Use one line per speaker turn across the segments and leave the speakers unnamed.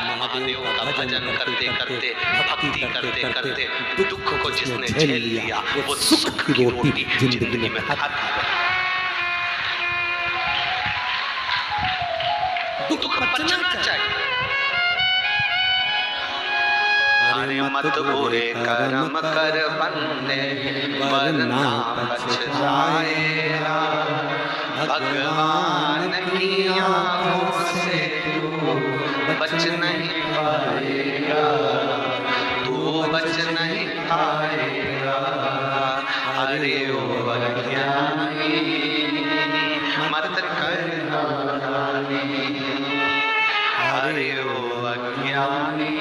महादेव का भजन करते करते, भक्ति करते करते दुख को जिसने झेल लिया वो सुख की रोटी जिंदगी में खाता है। दुख बचना चाहिए। अरे मत बुरे कर्म कर बंदे वरना पछताएगा, भगवान की आंखों से तू बच नहीं पाएगा, तू बच नहीं पाएगा। अरे ओ अज्ञानी मत कर नादानी, अरे ओ अज्ञानी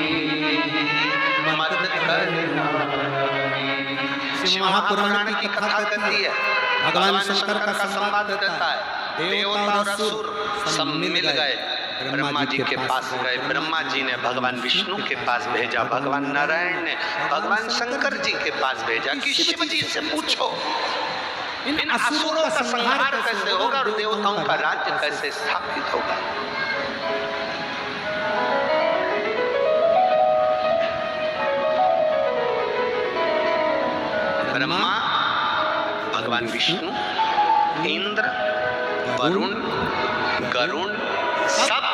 मत कर नादानी। शिव महापुराण की कथा कहती है, भगवान शंकर का संवाद देता है। देवता और असुर सब मिल गए, ब्रह्मा जी के पास गए। ब्रह्मा जी ने भगवान विष्णु के पास भेजा, भगवान नारायण ने भगवान शंकर जी के पास भेजा कि शिव जी से पूछो इन असुरों का संहार कैसे होगा और देवताओं का राज्य कैसे स्थापित होगा। ब्रह्मा, भगवान विष्णु, इंद्र, वरुण, गरुण सब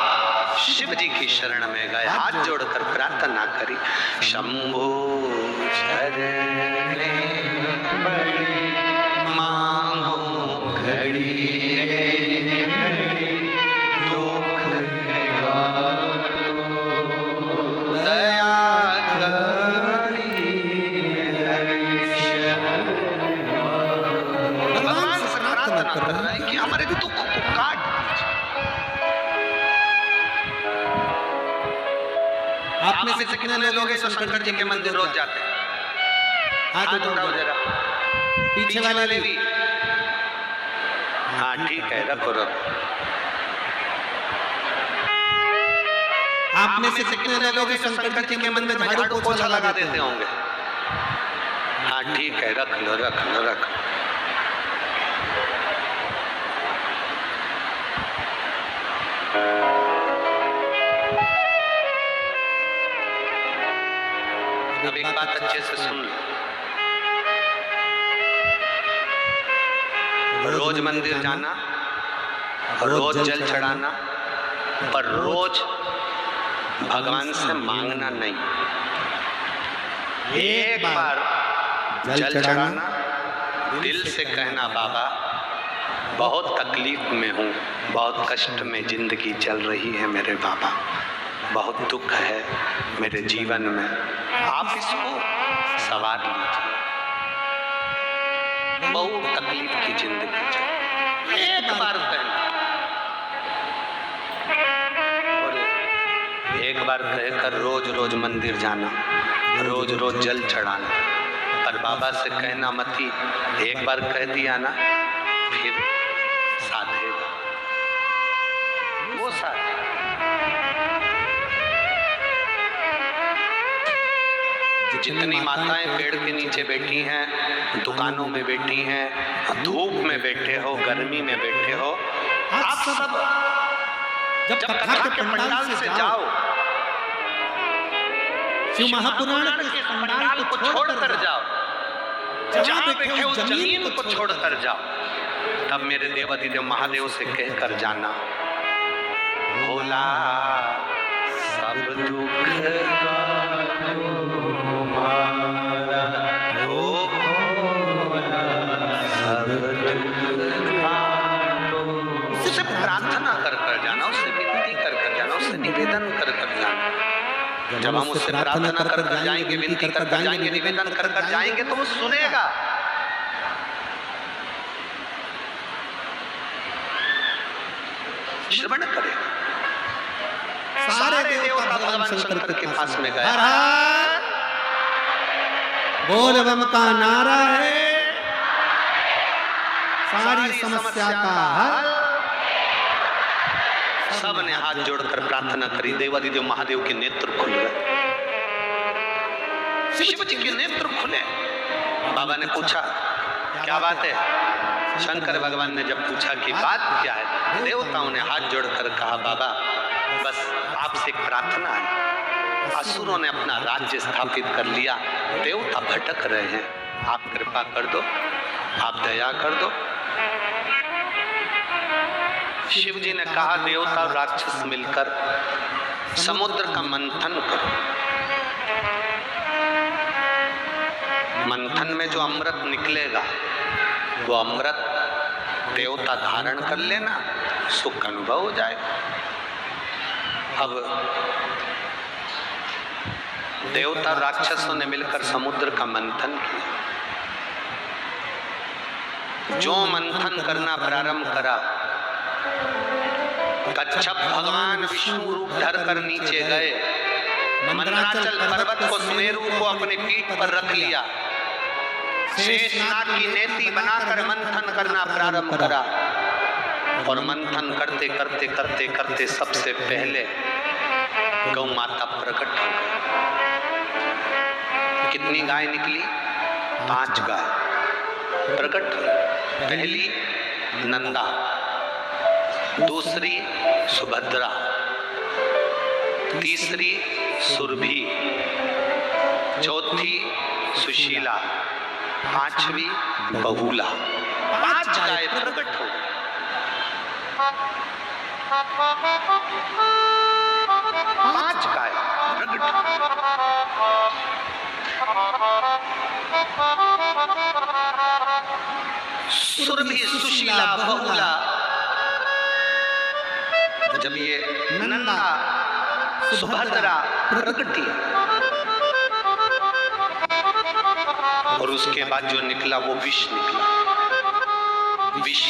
शिव जी की शरण में गए, हाथ जोड़कर प्रार्थना करी। शंभो शरणे पड़ी मांगो घड़ी, दुख दया कर रहा है कि हमारे दुख को काट दीजिए। आप में से कितने लोग हैं जो शंकर जी के मंदिर रोज जाते हैं? हाथ उठाओ जरा, पीछे वाले भी। हाँ ठीक है, रखो रखो। आप में से कितने लोग हैं जो शंकर जी के मंदिर में झाड़ू पोछा लगा देते होंगे? हाँ ठीक है, रख लो रख लो रख लो। अब एक बात अच्छे से सुन लो, रोज मंदिर जाना, रोज जल चढ़ाना, पर रोज भगवान से मांगना नहीं। एक बार जल चढ़ाना, दिल से कहना बाबा बहुत तकलीफ में हूँ, बहुत कष्ट में जिंदगी चल रही है मेरे बाबा, बहुत दुख है मेरे जीवन में, आप इसको सवार लीजिए। बहुत तकलीफ की जिंदगी चल, एक बार कहना, और एक बार कहकर रोज रोज मंदिर जाना, रोज रोज जल चढ़ाना, पर बाबा से कहना मती, एक बार कह दिया ना फिर साधेगा, वो साधेगा। जितनी माताएं पेड़ के नीचे बैठी हैं, दुकानों में बैठी हैं, धूप में बैठे हो, गर्मी में बैठे हो, आप सब जब कथा के पंडाल से जाओ, शिव महापुराण के पंडाल को छोड़कर जाओ, जहाँ बैठे हो जमीन को छोड़कर जाओ, तब मेरे देवाधिदेव महादेव से कहकर जाना, भोला सब दुख उससे प्रार्थना कर कर जाना, उससे विनती कर कर जाना, उससे निवेदन कर कर जाना। जब हम उससे प्रार्थना कर कर जाएंगे, विनती कर कर जाएंगे, निवेदन कर कर जाएंगे तो वो सुनेगा। श्रवण करेगा। सारे देवता भगवान शंकर के पास में गए, बोल बम का नारा है सारी समस्या का हल। सब ने हाथ जोड़कर प्रार्थना करी, देवाधिदेव महादेव के नेत्र खुल गए, शिव जी के नेत्र खुले। बाबा ने पूछा क्या बात है? शंकर भगवान ने जब पूछा कि बात क्या है, देवताओं ने हाथ जोड़कर कहा बाबा बस
आपसे प्रार्थना है, असुरों ने अपना राज्य स्थापित कर लिया, देवता भटक रहे हैं, आप कृपा कर दो, आप दया कर दो। शिव जी ने कहा देवता और राक्षस मिलकर समुद्र का मंथन करो, मंथन में जो अमृत निकलेगा वो अमृत देवता धारण कर लेना, सुख अनुभव हो जाएगा। अब देवता राक्षसों ने मिलकर समुद्र का मंथन किया, जो मंथन करना प्रारंभ करा, कच्छप भगवान विष्णु रूप धर कर नीचे गए, मंदराचल पर्वत को सुमेरु को अपने पीठ पर रख लिया, शेषनाग की नेति बनाकर मंथन करना प्रारंभ करा और मंथन करते करते करते करते सबसे पहले गौ माता प्रकट हो गई। कितनी गाय निकली? 5 गाय प्रकट हुई। पहली नंदा, दूसरी सुभद्रा, तीसरी सुरभि, चौथी सुशीला, 5वीं बहुला। 5 गाय प्रकट हो। 5 गाय प्रकट। सुरभि, सुशीला, बहुला। जब ये नंदा, सुभद्रा प्रकटी और उसके बाद जो निकला वो विष निकला। विष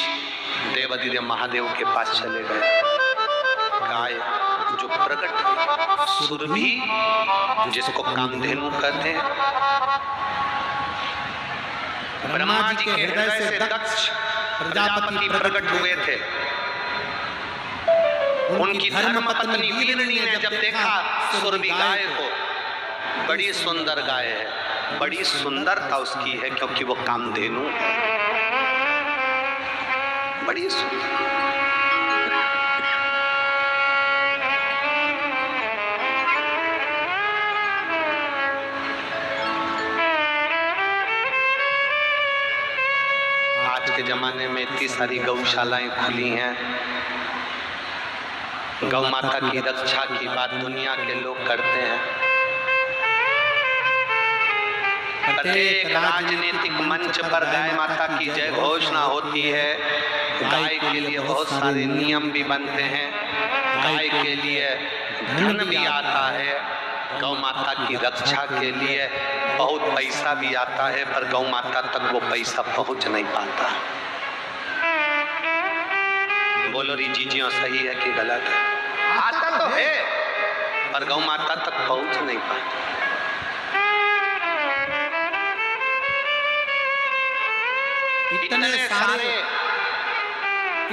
देवाधिदेव महादेव के पास चले गए। गाय जो प्रकट हुई, सुरभि जिसको कामधेनु कहते हैं, ब्रह्मा जी के हृदय से दक्ष प्रजापति प्रकट हुए थे। उनकी धर्मपत्नी वीरणी ने जब देखा सुरभि गाय को, बड़ी सुंदर गाय है, बड़ी सुंदरता उसकी है क्योंकि वो कामधेनु है, बड़ी सुंदर। आज के जमाने में इतनी सारी गौशालाएं खुली हैं, गौ माता की रक्षा की बात दुनिया के लोग करते हैं। प्रत्येक राजनीतिक मंच पर गाय माता की जय घोषणा होती है। गाय के लिए बहुत सारे नियम भी बनते हैं, गाय के लिए धन भी आता है, गौ माता की रक्षा के लिए बहुत पैसा भी आता है, पर गौ माता तक वो पैसा पहुंच नहीं पाता। बोलो री जीजियों सही है कि गलत है? आता तो है पर गौ माता तक पहुंच नहीं पाता।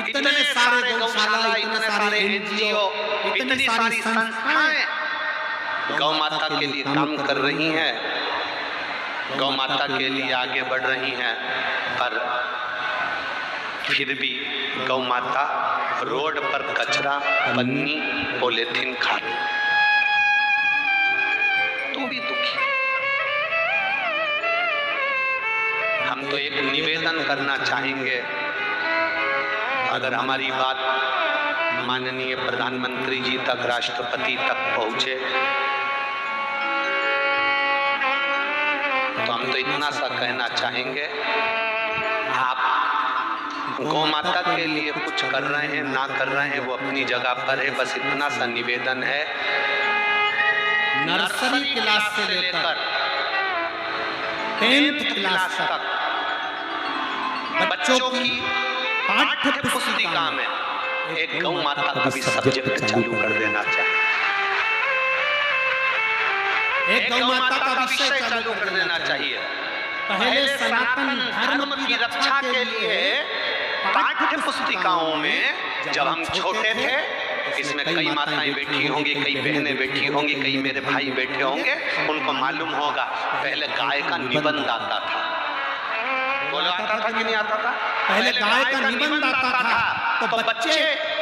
इतने सारे गौशाला, इतने सारे एनजीओ, इतनी सारी संस्थाएं गौ माता के लिए काम कर रही हैं, गौ माता के लिए आगे बढ़ रही हैं, पर फिर भी गौ माता रोड पर कचरा, पन्नी, पॉलीथीन खा रही। तू भी दुखी। हम तो एक निवेदन करना चाहेंगे, अगर हमारी बात माननीय प्रधानमंत्री जी तक, राष्ट्रपति तक पहुंचे तो हम तो इतना सा कहना चाहेंगे, आप गौ माता के लिए कुछ कर रहे हैं ना कर रहे हैं वो अपनी जगह पर है, बस इतना सा निवेदन है, नर्सरी क्लास से लेकर 10th क्लास तक बच्चों की पाठ्य पुस्तिका में एक गौ माता का भी सब्जेक्ट चालू कर देना चाहिए, एक गौ माता का विषय चालू कर देना चाहिए। पहले सनातन धर्म की रक्षा के लिए पाठ्य पुस्तिकाओं में जब हम छोटे थे, इसमें कई माताएं बैठी होंगी, कई बहनें बैठी होंगी, कई मेरे भाई बैठे होंगे, उनको मालूम होगा पहले गाय का निबंध आता था। बोलो आता था कि नहीं आता था? पहले गाय का निबंध आता था तो बच्चे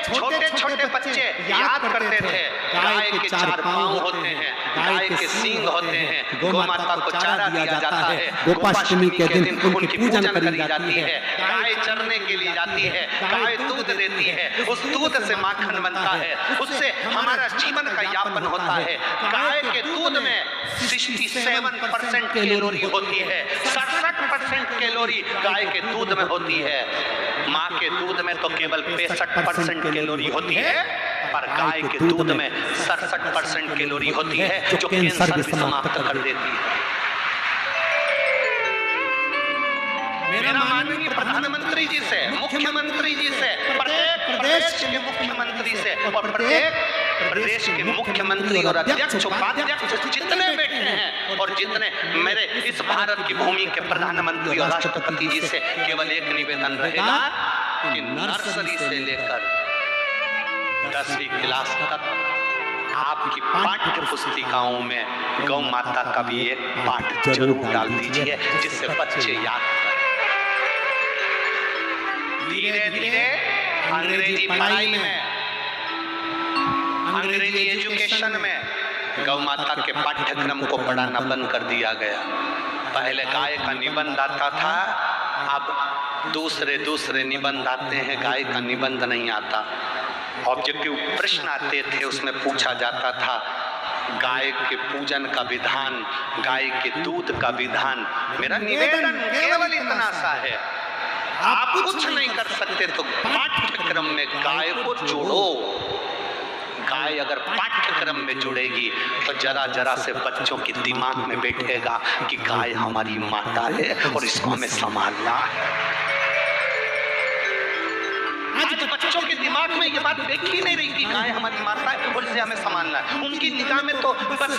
छोटे छोटे बच्चे याद करते थे गाय के 4 पांव होते हैं, गाय के सींग होते हैं, गौ माता को चारा दिया जाता है, गोपाष्टमी के दिन उनकी पूजन करी जाती है, गाय चरने के लिए जाती है, गाय दूध देती है, उस दूध से माखन बनता है, उससे हमारा जीवन का यापन होता है। गाय के दूध में 67% कैलोरी होती है, 67% कैलोरी गाय के दूध में होती है। माँ के दूध में तो केवल 65% कैलोरी होती है, पर गाय के दूध में 67% कैलोरी होती है, जो कैंसर भी समाप्त कर देती है। मेरा माननीय प्रधानमंत्री जी से, मुख्यमंत्री जी से, प्रत्येक प्रदेश के मुख्यमंत्री से और प्रत्येक प्रदेश के मुख्यमंत्री और अध्यक्ष उपाध्यक्ष जितने बैठे हैं और जितने मेरे इस भारत की भूमि के प्रधानमंत्री और राष्ट्रपति जी से केवल एक निवेदन रहेगा कि नर्सरी से लेकर 10वीं क्लास तक आपकी पाठ्य पुस्तिकाओं में गौ माता का भी एक पाठ जरूर डाल दीजिए, जिससे बच्चे याद करें। धीरे धीरे अंग्रेजी पढ़ाई में, अंग्रेजी एजुकेशन में गौ माता के पाठ्यक्रम को पढ़ाना बंद कर दिया गया। पहले गाय का निबंध आता था, अब दूसरे निबंध आते हैं, गाय का निबंध नहीं आता। ऑब्जेक्टिव प्रश्न आते थे, उसमें पूछा जाता था गाय के पूजन का विधान, गाय के दूध का विधान। मेरा निवेदन केवल इतना सा है, आप कुछ नहीं कर सकते तो पाठ्यक्रम में गाय को जोड़ो। गाय अगर पाठ्यक्रम में जुड़ेगी तो जरा से बच्चों के दिमाग में बैठेगा कि गाय हमारी माता है और इसको हमें संभालना है। आज बच्चों के दिमाग में ये बात बैठ ही नहीं रही कि गाय हमारी माता है और इसे हमें संभालना है। उनकी निगाह में तो बस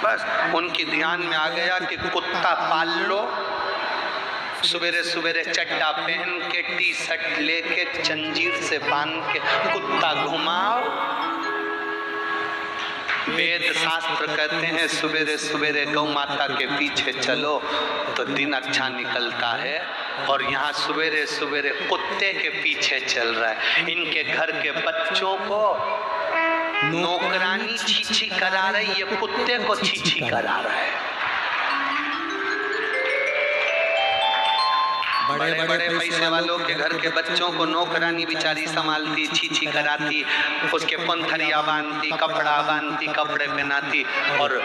बस उनके ध्यान में आ गया कि कुत्ता पाल लो, सवेरे सवेरे चड्डा पहन के, टी शर्ट लेके, जंजीर से बांध के कुत्ता घुमाओ। वेद शास्त्र कहते हैं सवेरे सवेरे गौ माता के पीछे चलो तो दिन अच्छा निकलता है, और यहाँ सवेरे सवेरे कुत्ते के पीछे चल रहा है। इनके घर के बच्चों को नौकरानी छीछी करा रही, ये कुत्ते को छीछी करा रहा है। बड़े बड़े पैसे वालों के घर के बच्चों को नौकरानी बेचारी संभालती, छीछी कराती, उसके पंथरिया बांधती, कपड़ा बांधती, कपड़े पहनाती, और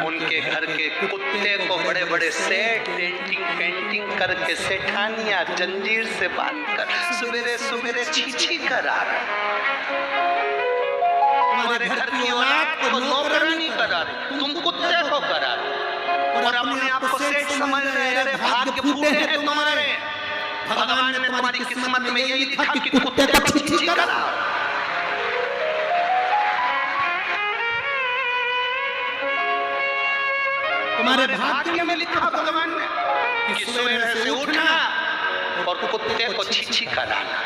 उनके घर के कुत्ते को बड़े बड़े सेट पेंटिंग करके सेठानिया जंजीर से बांधकर सवेरे सवेरे छीछी करा रहा। तुम्हारे घर की औलाद को नौकरानी करा रही, तुम कुत्ते को करा रहे और अपने आप को सेठ समझ रहे। अरे भाग्य फूटे हैं तुम्हारे, भगवान ने तुम्हारी किस्मत में यही लिखा कि कुत्ते को छीछी करा। तुम्हारे भाग्य में लिखा भगवान ने कि सवेरे से उठना और कुत्ते को छीछी कराना,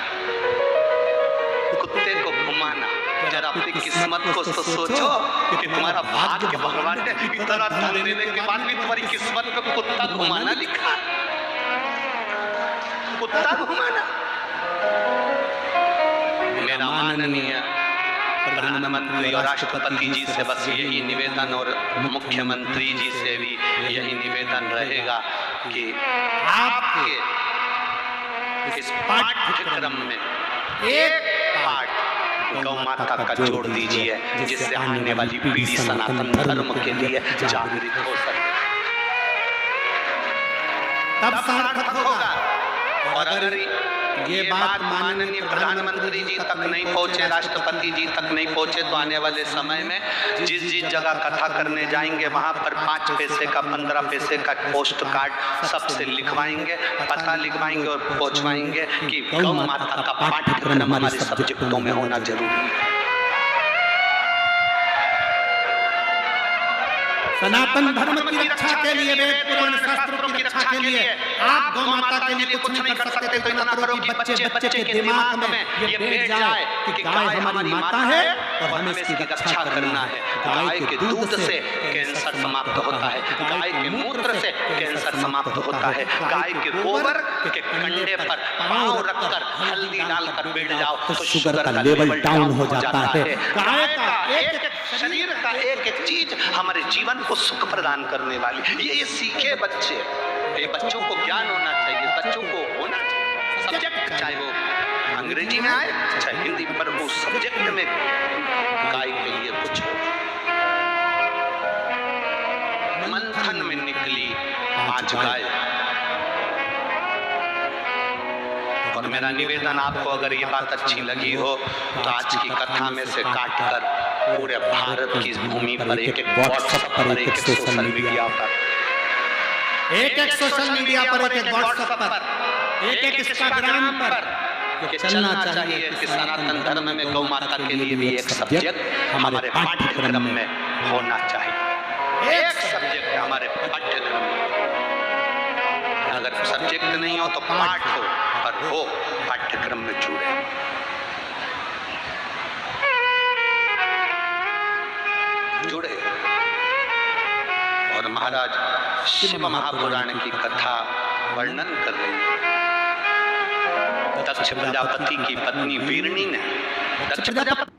कुत्ते को घुमाना। जरा अपनी किस्मत को तो सोचो कि तुम्हारा भाग्य भगवान ने इतना धन देने के बाद भी तुम्हारी किस्मत में कुत्ता घुमाना लिखा, कुत्ता घुमाना। मेरा माननीय प्रधानमंत्री और राष्ट्रपति जी से बस यही निवेदन, और मुख्यमंत्री जी से भी यही निवेदन रहेगा कि आपके इस पाठ्यक्रम में एक पाठ गौ माता का जोड़ दीजिए, जिससे आने वाली पीढ़ी सनातन धर्म के लिए जागृत हो सके, तब सार्थक होगा। और अगर ये बात माननीय प्रधानमंत्री जी तक नहीं पहुंचे, राष्ट्रपति जी तक नहीं पहुंचे, तो आने वाले समय में जिस जगह कथा करने जाएंगे वहां पर 5 पैसे का, 15 पैसे का पोस्ट कार्ड सबसे लिखवाएंगे, पता लिखवाएंगे और पहुंचवाएंगे कि गौ माता का पाठ्यक्रम हमारे सब्जेक्टों में होना जरूरी है।
सनातन धर्म की रक्षा के लिए, वेद पुराण शास्त्रों की रक्षा के लिए आप गौ माता के लिए कुछ नहीं कर सकते, तो इतना करो कि बच्चे के दिमाग में ये बैठ जाए कि गाय हमारी माता है और हमें इसकी रक्षा करना है। गाय के दूध से कैंसर समाप्त होता है, गाय के मूत्र से कैंसर समाप्त होता है, गाय के गोबर के कंडे पर पांव रखकर हल्दी डालकर बैठ जाओ तो शुगर का लेवल डाउन हो जाता है। गाय का एक शरीर का एक एक चीज हमारे जीवन को सुख प्रदान करने वाली, ये सीखे बच्चे, ये बच्चों को ज्ञान होना चाहिए, बच्चों को होना चाहिए सब्जेक्ट, चाहे वो अंग्रेजी में आए चाहे हिंदी में, पर वो सब्जेक्ट में गाय के लिए कुछ हो। मंथन में निकली आज गाय, और मेरा निवेदन आपको, अगर ये बात अच्छी लगी हो तो आज की कथा में से काटकर पूरे भारत की भूमि पर एक एक व्हाट्सएप पर, एक एक सोशल मीडिया पर, एक एक सोशल मीडिया पर, एक एक व्हाट्सएप पर, एक एक इंस्टाग्राम पर चलना चाहिए कि सनातन धर्म में गौ माता के लिए भी एक सब्जेक्ट हमारे पाठ्यक्रम में होना चाहिए। एक सब्जेक्ट हमारे पाठ्यक्रम में, अगर सब्जेक्ट नहीं हो तो पाठ हो, पर हो पाठ्यक्रम में जुड़े। और महाराज शिव महापुराण की कथा वर्णन कर रही है। दक्ष प्रजापति की पत्नी वीरणी ने, दक्ष प्रजापति